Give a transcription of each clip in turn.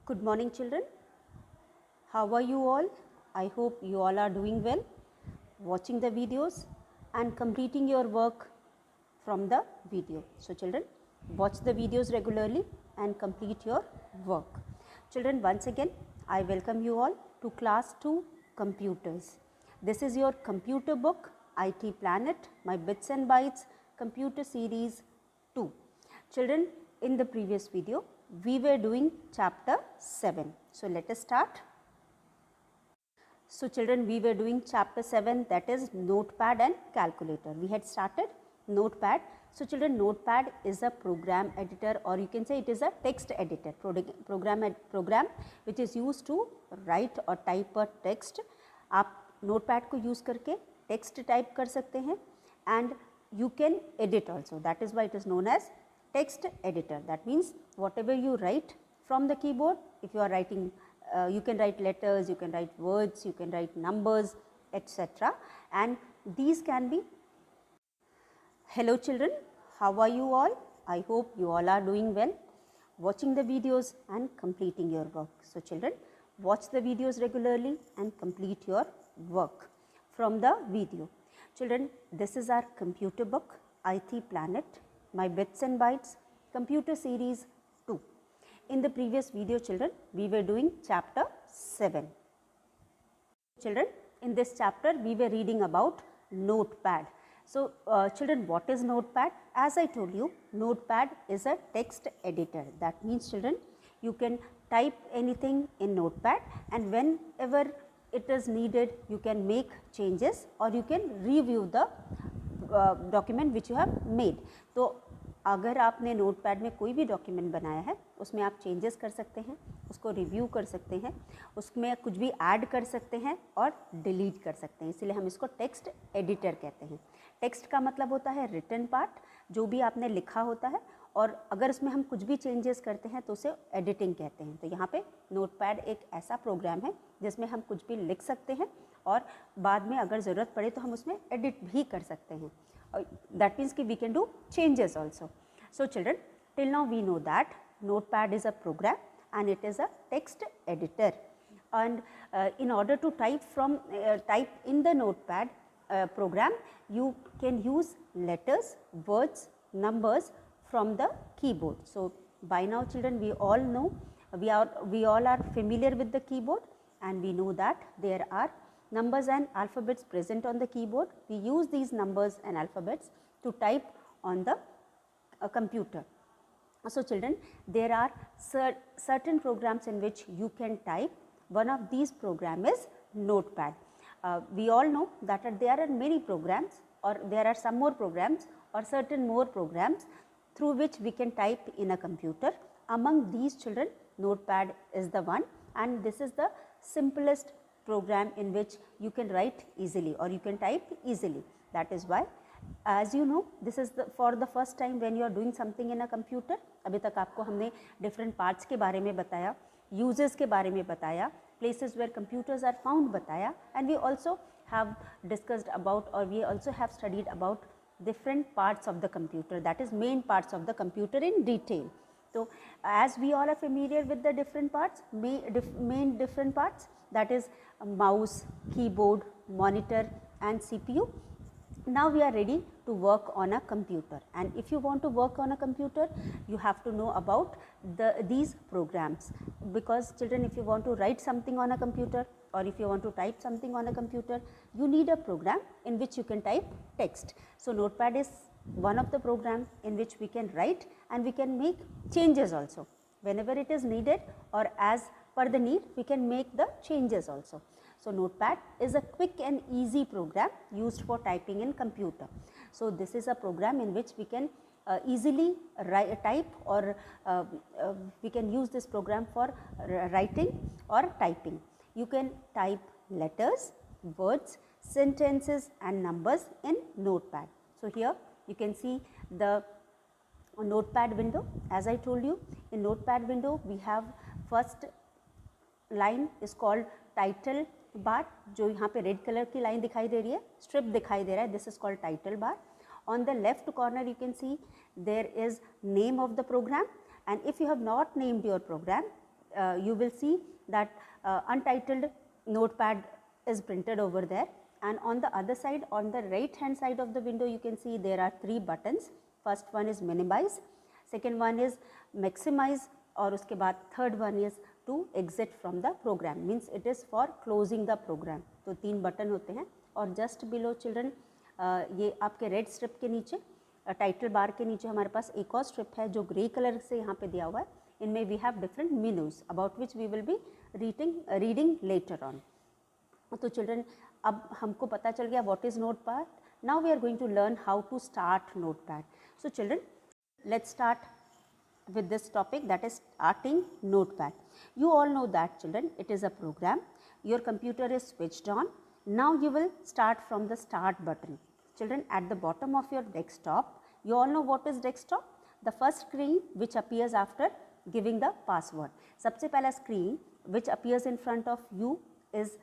Good morning children. How are you all? I hope you all are doing well, watching the videos and completing your work from the video. So children, watch the videos regularly and complete your work. Children, once again I welcome you all to class 2 computers. This is your computer book IT Planet, my bits and bytes computer series 2. Children, in the previous video we were doing chapter 7. So let us start. So children, we were doing chapter 7, that is notepad and calculator. We had started notepad. So children, notepad is a program editor, or you can say it is a text editor program which is used to write or type a text. आप notepad को use करके text type कर सकते हैं and you can edit also. That is why it is known as text editor. That means whatever you write from the keyboard, if you are writing you can write letters, you can write words, you can write numbers, etc. And these can be. Hello children, how are you all? I hope you all are doing well, watching the videos and completing your work. So children, watch the videos regularly and complete your work from the video. Children, this is our computer book IT Planet, my bits and bytes computer series 2. In the previous video children, we were doing chapter 7. Children, in this chapter we were reading about notepad. So children, what is notepad? As I told you, notepad is a text editor. That means children, you can type anything in notepad and whenever it is needed you can make changes or you can review the document which you have made. तो अगर आपने notepad में कोई भी document बनाया है उसमें आप चेंजेस कर सकते हैं, उसको रिव्यू कर सकते हैं, उसमें कुछ भी ऐड कर सकते हैं और डिलीट कर सकते हैं. इसलिए हम इसको टेक्स्ट एडिटर कहते हैं. टेक्स्ट का मतलब होता है रिटन पार्ट, जो भी आपने लिखा होता है, और अगर उसमें हम कुछ भी चेंजेस करते हैं तो उसे एडिटिंग कहते हैं. तो यहाँ पे नोटपैड एक ऐसा प्रोग्राम है जिसमें हम कुछ भी लिख सकते हैं और बाद में अगर ज़रूरत पड़े तो हम उसमें एडिट भी कर सकते हैं. That means we can do changes also. So children, till now we know that notepad is a program and it is a text editor, and in order to type in the notepad program, you can use letters, words, numbers from the keyboard. So by now children, we all know, we all are familiar with the keyboard and we know that there are numbers and alphabets present on the keyboard. We use these numbers and alphabets to type on the computer. So children, there are certain programs in which you can type. One of these programs is notepad. We all know that there are many programs, or there are some more programs or certain more programs through which we can type in a computer. Among these children, notepad is the one, and this is the simplest program in which you can write easily or you can type easily. That is why, as you know, this is for the first time when you are doing something in a computer. अभी तक आपको हमने different parts के बारे में बताया, uses के बारे में बताया, places where computers are found बताया, and we also have discussed about, or we also have studied about different parts of the computer, that is main parts of the computer in detail. So as we all are familiar with the different parts, main different parts, that is mouse, keyboard, monitor and CPU. Now we are ready to work on a computer, and if you want to work on a computer, you have to know about these programs, because children, if you want to write something on a computer or if you want to type something on a computer, you need a program in which you can type text. So notepad is one of the program in which we can write and we can make changes also. Whenever it is needed or as per the need, we can make the changes also. So notepad is a quick and easy program used for typing in computer. So this is a program in which we can easily type, or we can use this program for writing or typing. You can type letters, words, sentences and numbers in notepad. So here you can see the notepad window. As I told you, in notepad window we have first line is called title bar, जो यहाँ पे red colour की line दिखाई दे रही है, strip दिखाई दे रहा है, this is called title bar. On the left corner you can see there is name of the program, and if you have not named your program, you will see that untitled notepad is printed over there, and on the other side, on the right hand side of the window, you can see there are 3 buttons. First one is minimize, second one is maximize, और उसके बाद third one is to exit from the program, means it is for closing the program. तो 3 button होते हैं, और just below children ये आपके red strip के नीचे, टाइटल बार के नीचे हमारे पास एक और स्ट्रिप है जो ग्रे कलर से यहाँ पे दिया हुआ है. इनमें we have different menus about which we will be reading later on. तो चिल्ड्रन अब हमको पता चल गया what is notepad. Now we are going to learn how to start notepad. So children let's start with this topic, that is starting notepad. You all know that children, it is a program. Your computer is switched on. Now you will start from the start button. Children, at the bottom of your desktop, you all know what is desktop? The first screen which appears after giving the password. सबसे पहला screen which appears in front of you is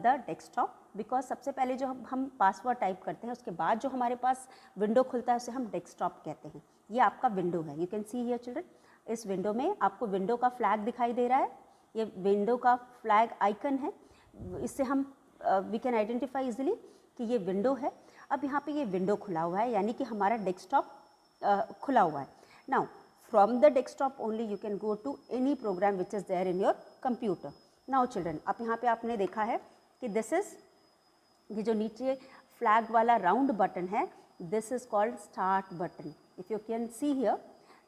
the desktop, because सबसे पहले जो हम password type करते हैं उसके बाद जो हमारे पास विंडो खुलता है उसे हम डेस्कटॉप कहते हैं. ये आपका विंडो है. You can see here children, इस विंडो में आपको विंडो का फ्लैग दिखाई दे रहा है. ये विंडो का फ्लैग आइकन है, इससे हम वी कैन आइडेंटिफाई इजीली कि ये विंडो है. अब यहाँ पे ये विंडो खुला हुआ है, यानी कि हमारा डेस्कटॉप खुला हुआ है. Now from the desktop only you can go to any program which is there in your computer. Now children, अब यहाँ पे आपने देखा है कि दिस इज़, ये जो नीचे फ्लैग वाला राउंड बटन है, this is called start button. If you can see here,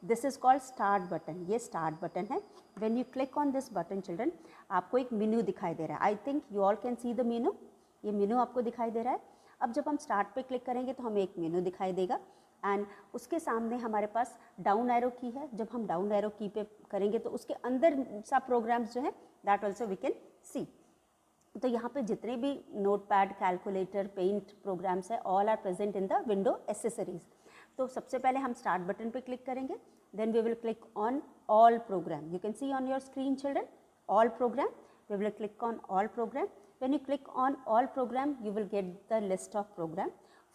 this is called start button. ये स्टार्ट बटन है. When you click on this button children, आपको एक मेन्यू दिखाई दे रहा है. I think you all can see the menu. ये menu आपको दिखाई दे रहा है. अब जब हम स्टार्ट पे क्लिक करेंगे तो हमें एक मेन्यू दिखाई देगा, एंड उसके सामने हमारे पास डाउन एरो की है. जब हम डाउन एरो की पे करेंगे तो उसके अंदर सब प्रोग्राम्स जो है that also we can see. तो यहाँ पे जितने भी नोटपैड, कैलकुलेटर, पेंट प्रोग्राम्स है, all are present in the window accessories. तो सबसे पहले हम स्टार्ट बटन पे क्लिक करेंगे, then we will click on all program. You can see on your screen children, all program. We will click on all program. When you click on all program, you will get the list of program.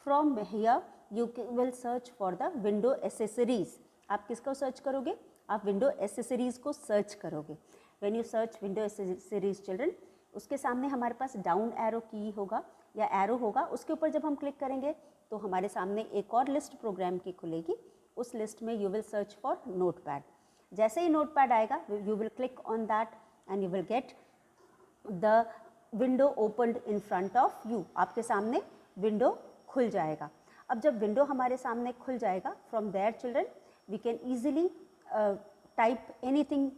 From here, you will search for the window accessories. आप किसको search करोगे? आप window accessories को search करोगे. When you search window accessories children, उसके सामने हमारे पास down arrow की होगा या एरो होगा. उसके ऊपर जब हम क्लिक करेंगे तो हमारे सामने एक और लिस्ट प्रोग्राम की खुलेगी. उस लिस्ट में you will search for notepad. जैसे ही नोटपैड आएगा, you will click on that and you will get the window opened in front of you. आपके सामने विंडो खुल जाएगा. अब जब विंडो हमारे सामने खुल जाएगा, from there children we can easily type anything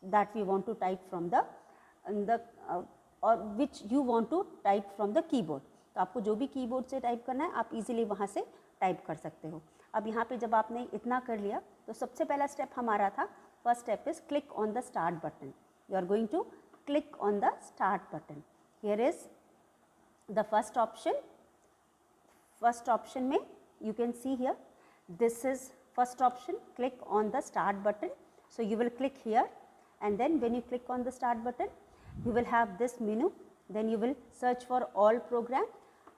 that we want to type from the और which you want to type from the keyboard. तो आपको जो भी कीबोर्ड से टाइप करना है आप इजीली वहाँ से टाइप कर सकते हो. अब यहाँ पे जब आपने इतना कर लिया तो सबसे पहला स्टेप हमारा था, first step is click on the start button. You are going to click on the start button. Here is the first option. First option में you can see here, this is first option. Click on the start button. So you will click here, and then when you click on the start button, you will have this menu. Then you will search for all program,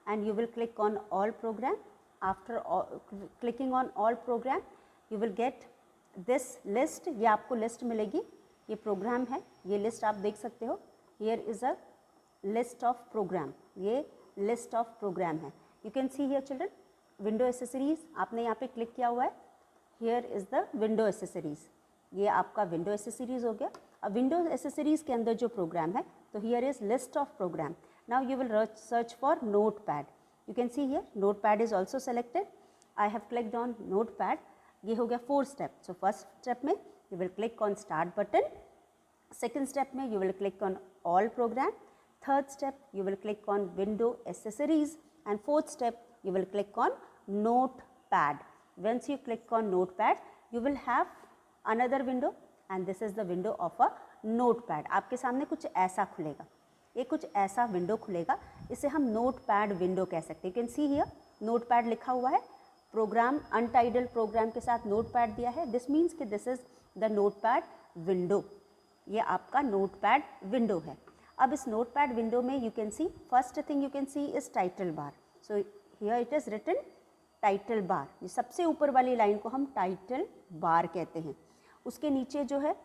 and you will click on all program. After clicking on all program, you will get this list. ये आपको list मिलेगी. ये program है, ये list आप देख सकते हो. Here is a list of program. ये लिस्ट ऑफ प्रोग्राम है. You can see here children window accessories. आपने यहाँ पे क्लिक किया हुआ है. Here is the window accessories. ये आपका विंडो एसेसरीज हो गया. अब विंडो एसेसरीज के अंदर जो प्रोग्राम है, तो here is list of program. Now you will search for notepad. You can see here notepad is also selected. I have clicked on notepad. ये हो गया 4 स्टेप. सो फर्स्ट स्टेप में you will click on start button. Second step में you will click on all program. Third step, you will click on window accessories, and fourth step, you will click on notepad. Once you click on notepad, you will have another window, and this is the window of a notepad. आपके सामने कुछ ऐसा खुलेगा. ये कुछ ऐसा window खुलेगा. इसे हम नोटपैड विंडो कह सकते हैं. You can see here notepad लिखा हुआ है. प्रोग्राम अनटाइटल्ड प्रोग्राम के साथ नोटपैड दिया है. दिस मीन्स कि this is the notepad window. ये आपका नोटपैड विंडो है. अब इस नोटपैड विंडो में you can see, first thing you can see is title bar. So here it is written title bar. ये सबसे ऊपर वाली लाइन को हम टाइटल बार कहते हैं. उसके नीचे जो है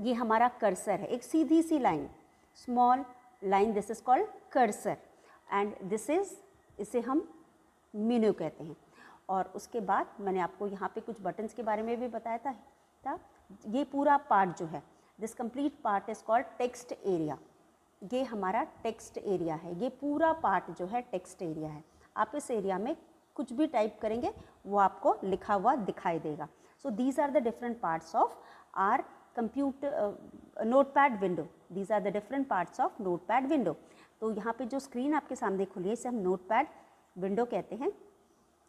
ये हमारा कर्सर है, एक सीधी सी line, small line, this is called cursor and this is, इसे हम मेन्यू कहते हैं। और उसके बाद मैंने आपको यहाँ पे कुछ बटन्स के बारे में भी बताया था। ये पूरा पार्ट जो है, this complete part is called text area. ये हमारा टेक्स्ट एरिया है, ये पूरा पार्ट जो है टेक्स्ट एरिया है। आप इस एरिया में कुछ भी टाइप करेंगे वो आपको लिखा हुआ दिखाई देगा। So these are the different parts of our computer notepad window, these are the different parts of notepad window. तो यहाँ पे जो स्क्रीन आपके सामने खुली है इसे हम नोटपैड विंडो कहते हैं।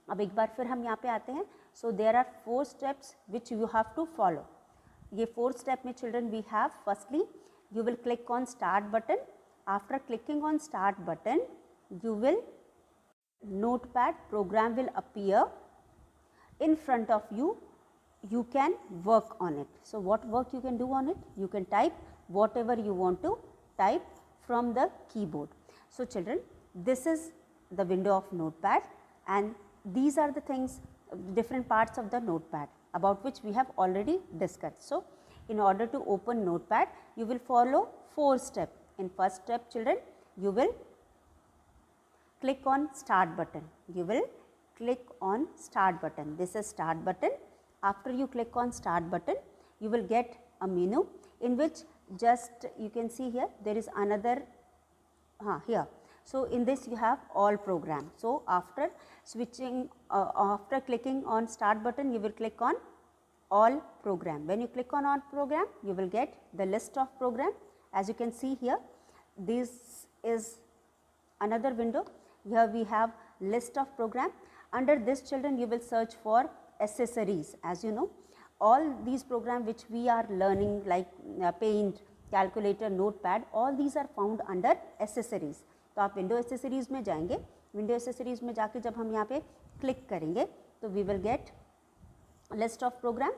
अब एक बार फिर हम यहाँ पे आते हैं। So there are 4 steps which you have to follow. ये 4 स्टेप में children we have, firstly you will click on start button. After clicking on start button, you will, notepad program will appear in front of you. You can work on it. So what work you can do on it? You can type whatever you want to type from the keyboard. So children, this is the window of notepad and these are the things, different parts of the notepad about which we have already discussed. So in order to open notepad, you will follow 4 steps. In first step children, you will click on start button. You will click on start button. This is start button. After you click on start button, you will get a menu in which just you can see here there is another here. So in this you have all program. So after switching after clicking on start button, you will click on all program. When you click on all program, you will get the list of program. As you can see here, this is another window. Here we have list of program. Under this children, you will search for accessories. As you know, all these program which we are learning like paint, calculator, notepad, all these are found under accessories. तो आप window accessories में जाएंगे, window accessories में जाके जब हम यहाँ पे click करेंगे तो we will get list of program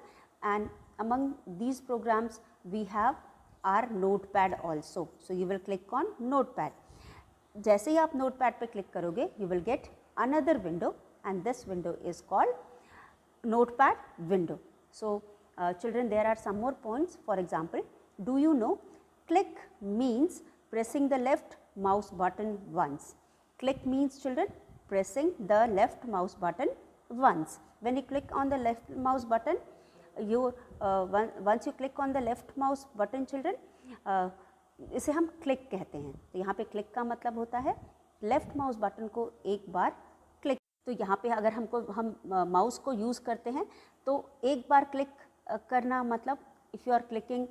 and among these programs we have our notepad also. So you will click on notepad. जैसे ही आप notepad पे click करोगे you will get another window and this window is called notepad window. So children, there are some more points. For example, do you know click means pressing the left mouse button once. Click means children pressing the left mouse button once. When you click on the left mouse button, you once you click on the left mouse button children, इसे हम click कहते हैं. तो यहाँ पे click का मतलब होता है left mouse button को एक बार click. तो यहाँ पे अगर हम mouse को use करते हैं तो एक बार click करना मतलब if you are clicking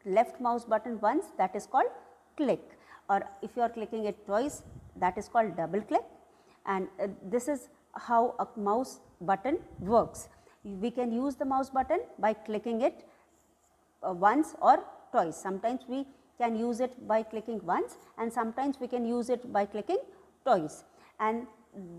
left mouse button once, that is called click, or if you are clicking it twice, that is called double click. And this is how a mouse button works. We can use the mouse button by clicking it once or twice. Sometimes we can use it by clicking once and sometimes we can use it by clicking twice. And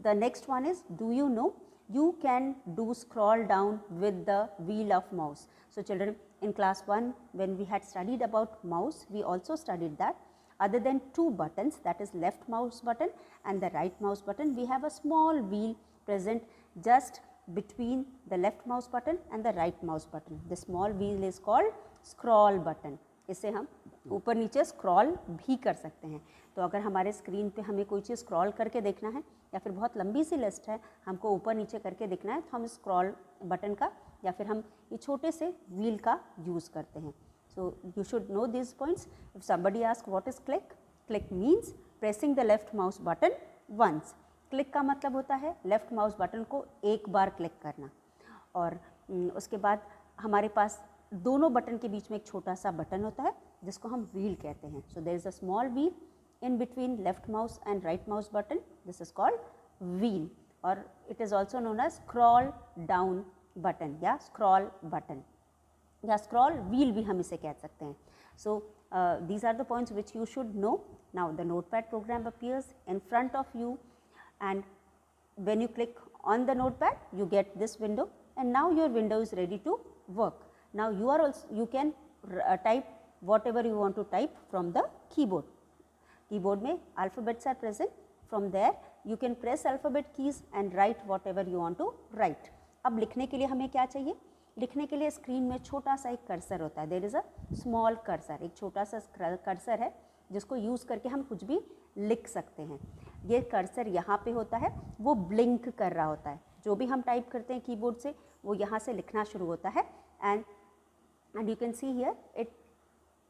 the next one is, do you know you can do scroll down with the wheel of mouse. So children, in class 1 when we had studied about mouse, we also studied that other than 2 buttons, that is left mouse button and the right mouse button, we have a small wheel present just between the left mouse button and the right mouse button. The small wheel is called scroll button. इसे हम ऊपर नीचे scroll भी कर सकते हैं. तो अगर हमारे स्क्रीन पे हमें कोई चीज़ स्क्रॉल करके देखना है या फिर बहुत लंबी सी लिस्ट है हमको ऊपर नीचे करके देखना है तो हम स्क्रॉल बटन का या फिर हम ये छोटे से व्हील का यूज़ करते हैं. So you should know this points. If somebody ask what is click, click means pressing the left mouse button once. Click का मतलब होता है लेफ्ट माउस बटन को एक बार क्लिक करना. और उसके बाद हमारे पास दोनों बटन के बीच में एक छोटा सा बटन होता है जिसको हम व्हील कहते हैं. So there is a small wheel in between left mouse and right mouse button. This is called wheel, or it is also known as scroll down button या scroll button या scroll wheel भी हम इसे कह सकते हैं. So these are the points which you should know. Now the notepad program appears in front of you and when you click on the notepad you get this window and now your window is ready to work. Now you can type whatever you want to type from the keyboard. Keyboard में alphabets are present. From there you can press alphabet keys and write whatever you want to write. अब लिखने के लिए हमें क्या चाहिए? लिखने के लिए स्क्रीन में छोटा सा एक कर्सर होता है, there is a small cursor, एक छोटा सा कर्सर है जिसको यूज़ करके हम कुछ भी लिख सकते हैं। ये कर्सर यहाँ पे होता है, वो ब्लिंक कर रहा होता है, जो भी हम टाइप करते हैं कीबोर्ड से वो यहाँ से लिखना शुरू होता है। And you can see here it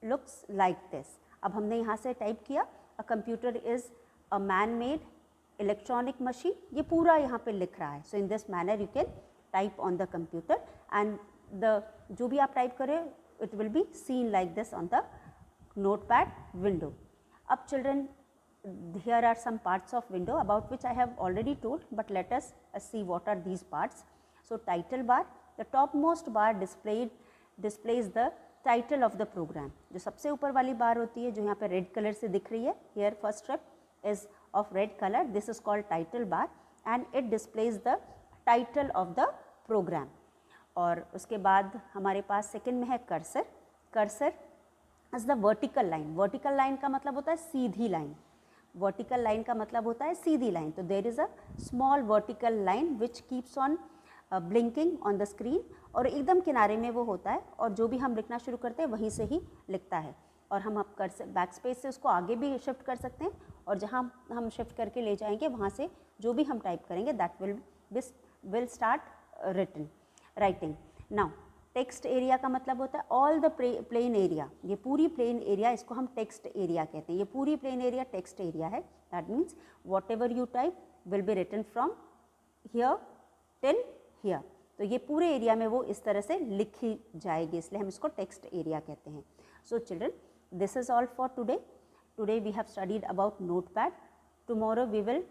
looks like this. अब हमने यहाँ से टाइप किया, a computer is a man made electronic machine, ये पूरा यहाँ पे लिख रहा है। So in this manner you can type on the computer and the जो भी आप टाइप करें it will be seen like this on the notepad window. Up children, here are some parts of window about which I have already told, but let us see what are these parts. So title bar, the topmost bar displays the title of the program. जो सबसे ऊपर वाली बार होती है जो यहाँ पे red colour से दिख रही है, here first strip is of red color, this is called title bar and it displays the title of the program. और उसके बाद हमारे पास सेकंड में है cursor. Cursor is the vertical line. Vertical line का मतलब होता है सीधी लाइन, वर्टिकल लाइन का मतलब होता है सीधी लाइन। तो there is a small vertical line which keeps on blinking on the screen, और एकदम किनारे में वो होता है और जो भी हम लिखना शुरू करते हैं वहीं से ही लिखता है। और हम अब बैक स्पेस से उसको आगे भी शिफ्ट कर सकते हैं और जहाँ हम शिफ्ट करके ले जाएंगे वहाँ से जो भी हम टाइप करेंगे that will start writing. Now text area का मतलब होता है ऑल द प्लेन एरिया, ये पूरी प्लेन एरिया, इसको हम टेक्स्ट एरिया कहते हैं। ये पूरी प्लेन एरिया टेक्स्ट एरिया है। That means whatever you type will be written from here till here. तो ये पूरे एरिया में वो इस तरह से लिखी जाएगी, इसलिए हम इसको टेक्स्ट एरिया कहते हैं। So children, this is all for today. Today we have studied about notepad. Tomorrow we will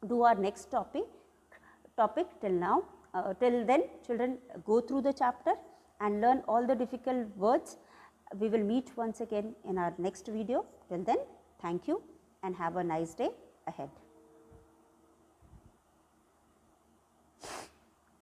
do our next topic. Till then children, go through the chapter and learn all the difficult words. We will meet once again in our next video. Till then, thank you and have a nice day ahead.